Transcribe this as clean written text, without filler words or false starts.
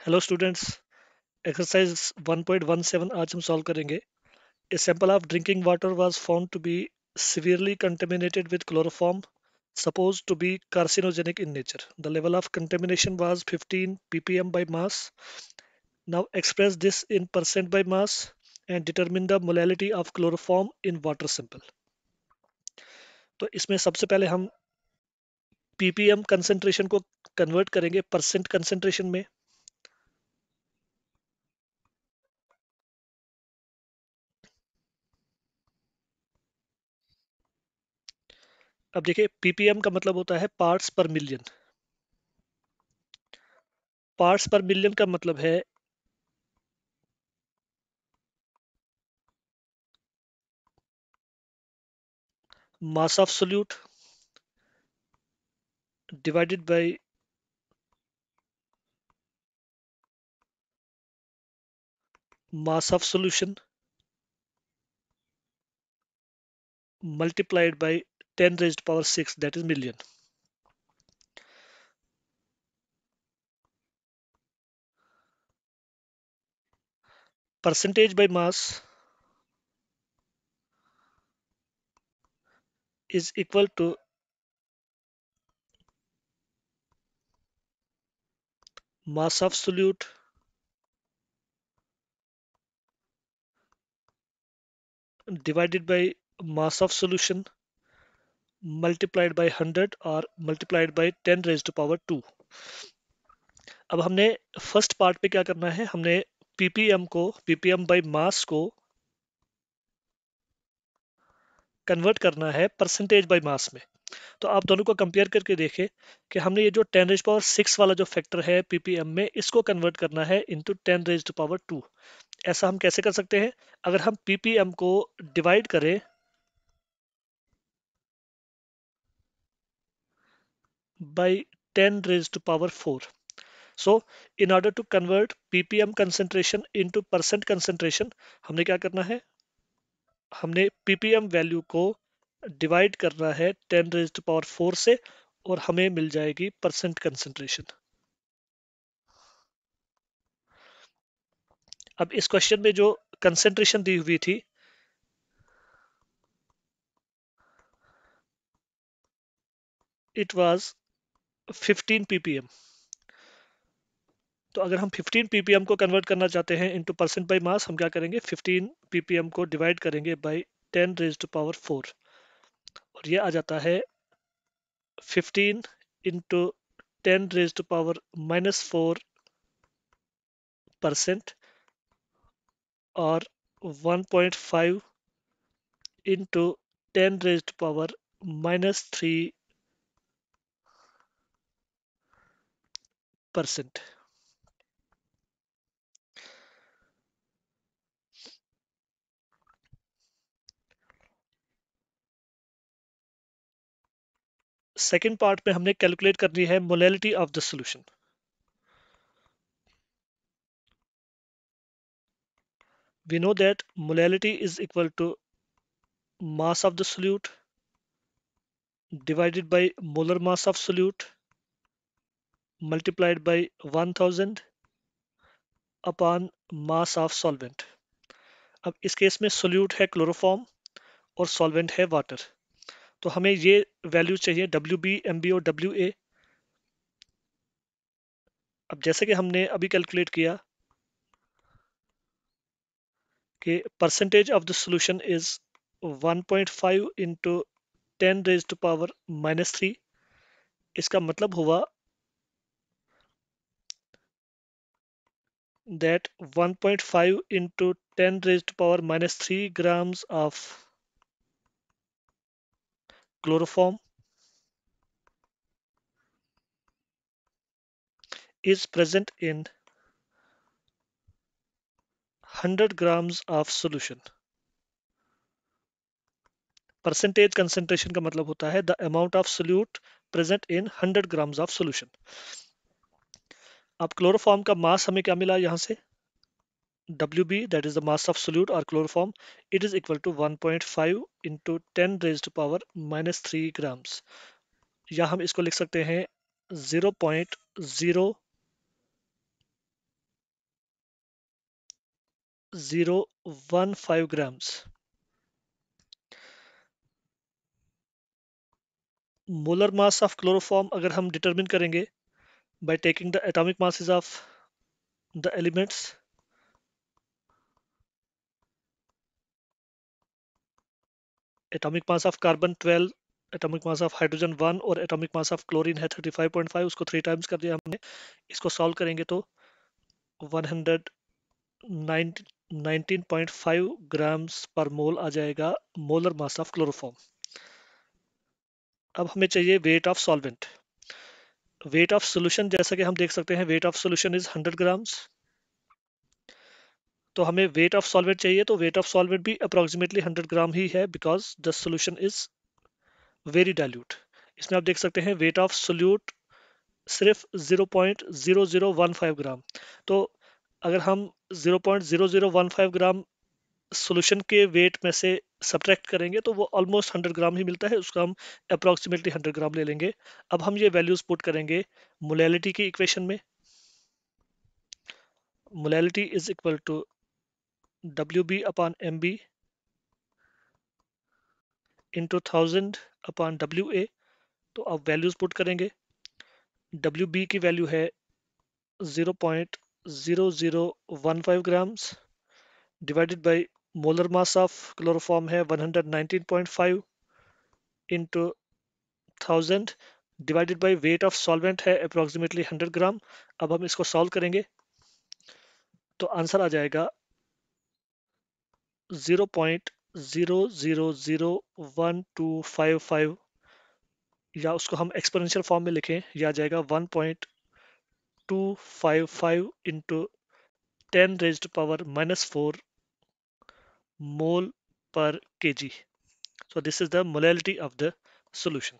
Hello students. Exercise 1.17 आज हम solve करेंगे। A sample of drinking water was found to be severely contaminated with chloroform supposed to be carcinogenic in nature. The level of contamination was 15 ppm by mass. Now express this in percent by mass and determine the molality of chloroform in water sample. तो इसमें सबसे पहले हम ppm concentration को convert करेंगे percent concentration में। अब देखिए ppm का मतलब होता है पार्ट्स पर मिलियन। पार्ट्स पर मिलियन का मतलब है mass of solute divided by mass of solution multiplied by 10 raised power 6, that is million. Percentage by mass is equal to mass of solute divided by mass of solution multiplied by 100 और multiplied by 10 raised to power 2. अब हमने first part पे क्या करना है, हमने ppm by mass को convert करना है परसेंटेज बाय मास में। तो आप दोनों को कंपेयर करके देखें कि हमने ये जो 10 रेज पावर 6 वाला जो फैक्टर है ppm में, इसको कन्वर्ट करना है इनटू 10 रेज टू पावर 2। ऐसा हम कैसे कर सकते हैं? अगर हम ppm को डिवाइड करें by 10 raised to power 4, so in order to convert ppm concentration into percent concentration, हमने क्या करना है, हमने ppm वैल्यू को डिवाइड करना है 10 रेज टू पावर 4 से और हमें मिल जाएगी परसेंट कंसंट्रेशन। अब इस क्वेश्चन में जो कंसंट्रेशन दी हुई थी इट वाज 15 ppm। तो अगर हम 15 ppm को कन्वर्ट करना चाहते हैं इनटू परसेंट बाय मास, हम क्या करेंगे, 15 ppm को डिवाइड करेंगे बाय 10 रेज टू पावर 4 और ये आ जाता है 15 इंटू 10 रेज टू पावर -4% और 1.5 into 10 raise to power -3%। Second part में हमने कैलकुलेट करनी है molality of the solution. We know that molality is equal to mass of the solute divided by molar mass of solute multiplied by 1000 upon mass of solvent। अब इस case में solute है chloroform और solvent है water, तो हमें ये value चाहिए WB, MB और WA। अब जैसे कि हमने अभी कैलकुलेट किया कि percentage of the solution is 1.5 into 10 raise to power -3। इसका मतलब हुआ that 1.5 into 10 raised to power -3 grams of chloroform is present in 100 grams of solution। Percentage concentration का मतलब होता है the amount of solute present in 100 grams of solution. अब chloroform का मास हमें क्या मिला यहाँ से, WB, that is the mass of solute or chloroform, it is equal to 1.5 into 10 raised to power -3 grams। या हम इसको लिख सकते हैं 0.0 0.015 grams. Molar mass of chloroform अगर हम डिटरमिन करेंगे by taking the atomic masses of the elements, atomic mass of carbon 12, atomic mass of hydrogen 1 और atomic mass of chlorine है 35.5, उसको 3 टाइम्स कर दिया हमने। इसको सॉल्व करेंगे तो 119.5 ग्राम्स पर मोल आ जाएगा मोलर मास ऑफ क्लोरोफॉर्म। अब हमें चाहिए wait of solvent. Weight of solution जैसा कि हम देख सकते हैं, weight of solution is 100 grams. तो हमें वेट ऑफ सॉल्वेंट चाहिए, तो वेट ऑफ सॉल्वेंट भी अप्रोक्सीमेटली 100 ग्राम ही है, because the solution is very dilute. इसमें आप देख सकते हैं वेट ऑफ सोल्यूट सिर्फ 0.0015 ग्राम। तो अगर हम 0.0015 ग्राम सॉल्यूशन के वेट में से सब्ट्रैक्ट करेंगे तो वो ऑलमोस्ट 100 ग्राम ही मिलता है, उसको हम अप्रोक्सीमेटली 100 ग्राम ले लेंगे। अब हम ये वैल्यूज पुट करेंगे मोलैलिटी की इक्वेशन में। Molality is equal to WB upon MB into 1000 upon WA। तो अब वैल्यूज पुट करेंगे। WB की वैल्यू है 0.0015 grams divided by molar mass of chloroform है 119.5 into 1000 divided by weight of solvent है अप्रोक्सीमेटली 100 ग्राम। अब हम इसको सॉल्व करेंगे तो आंसर आ जाएगा 0.000125, या उसको हम एक्सपोनेंशियल फॉर्म में लिखें, यह आ जाएगा 1.255 into 10⁻⁻⁴ mole per kg. So this is the molality of the solution.